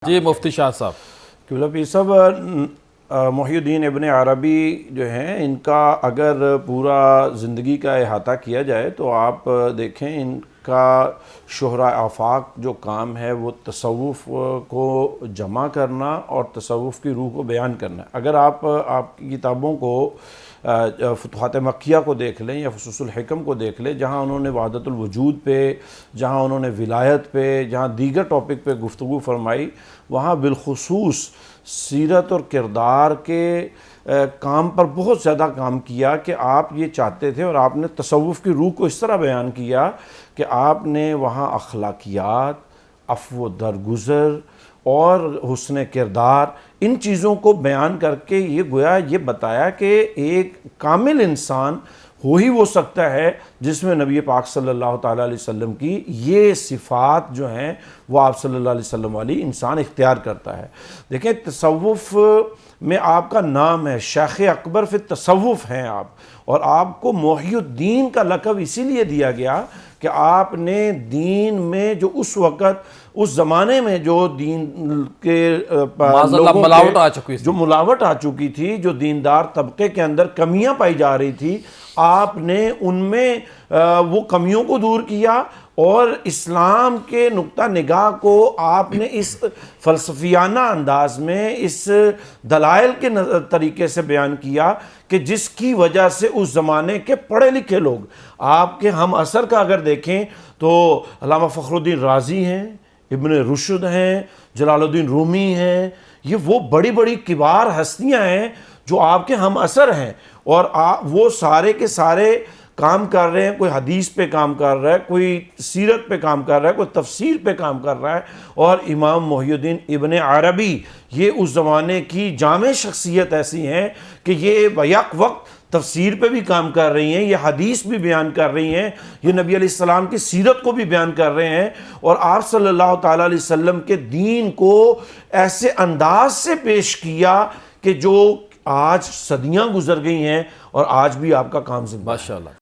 جی مفتی شاہ صاحب قبلہ پیر صاحب، محی الدین ابن عربی جو ہیں، ان کا اگر پورا زندگی کا احاطہ کیا جائے تو آپ دیکھیں ان کا شہرہ آفاق جو کام ہے وہ تصوف کو جمع کرنا اور تصوف کی روح کو بیان کرنا ہے۔ اگر آپ کی کتابوں کو فتوحات مکیہ کو دیکھ لیں یا فصوص الحکم کو دیکھ لیں، جہاں انہوں نے وحدت الوجود پہ، جہاں انہوں نے ولایت پہ، جہاں دیگر ٹاپک پہ گفتگو فرمائی، وہاں بالخصوص سیرت اور کردار کے کام پر بہت زیادہ کام کیا کہ آپ یہ چاہتے تھے، اور آپ نے تصوف کی روح کو اس طرح بیان کیا کہ آپ نے وہاں اخلاقیات، عفو و درگزر اور حسن کردار، ان چیزوں کو بیان کر کے یہ گویا یہ بتایا کہ ایک کامل انسان ہو ہی وہ سکتا ہے جس میں نبی پاک صلی اللہ تعالیٰ علیہ وسلم کی یہ صفات جو ہیں وہ آپ صلی اللہ علیہ وسلم والی انسان اختیار کرتا ہے۔ دیکھیں، تصوف میں آپ کا نام ہے، شیخ اکبر فی تصوف ہیں آپ، اور آپ کو محی الدین کا لقب اسی لیے دیا گیا کہ آپ نے دین میں جو اس وقت، اس زمانے میں جو دین کے لوگوں ملاوٹ آ چکی تھی، جو ملاوٹ آ چکی تھی، جو دیندار طبقے کے اندر کمیاں پائی جا رہی تھی، آپ نے ان میں وہ کمیوں کو دور کیا اور اسلام کے نقطہ نگاہ کو آپ نے اس فلسفیانہ انداز میں، اس دلائل کے طریقے سے بیان کیا کہ جس کی وجہ سے اس زمانے کے پڑھے لکھے لوگ، آپ کے ہم عصر کا اگر دیکھیں تو علامہ فخر الدین رازی ہیں، ابن رشد ہیں، جلال الدین رومی ہیں، یہ وہ بڑی بڑی کبار ہستیاں ہیں جو آپ کے ہم عصر ہیں، اور وہ سارے کے سارے کام کر رہے ہیں۔ کوئی حدیث پہ کام کر رہا ہے، کوئی سیرت پہ کام کر رہا ہے، کوئی تفسیر پہ کام کر رہا ہے، اور امام محی الدین ابن عربی یہ اس زمانے کی جامع شخصیت ایسی ہیں کہ یہ بیک وقت تفسیر پہ بھی کام کر رہی ہیں، یہ حدیث بھی بیان کر رہی ہیں، یہ نبی علیہ السلام کی سیرت کو بھی بیان کر رہے ہیں، اور آپ صلی اللہ تعالیٰ علیہ وسلم کے دین کو ایسے انداز سے پیش کیا کہ جو آج صدیاں گزر گئی ہیں اور آج بھی آپ کا کام زندہ ہے۔ ماشاءاللہ۔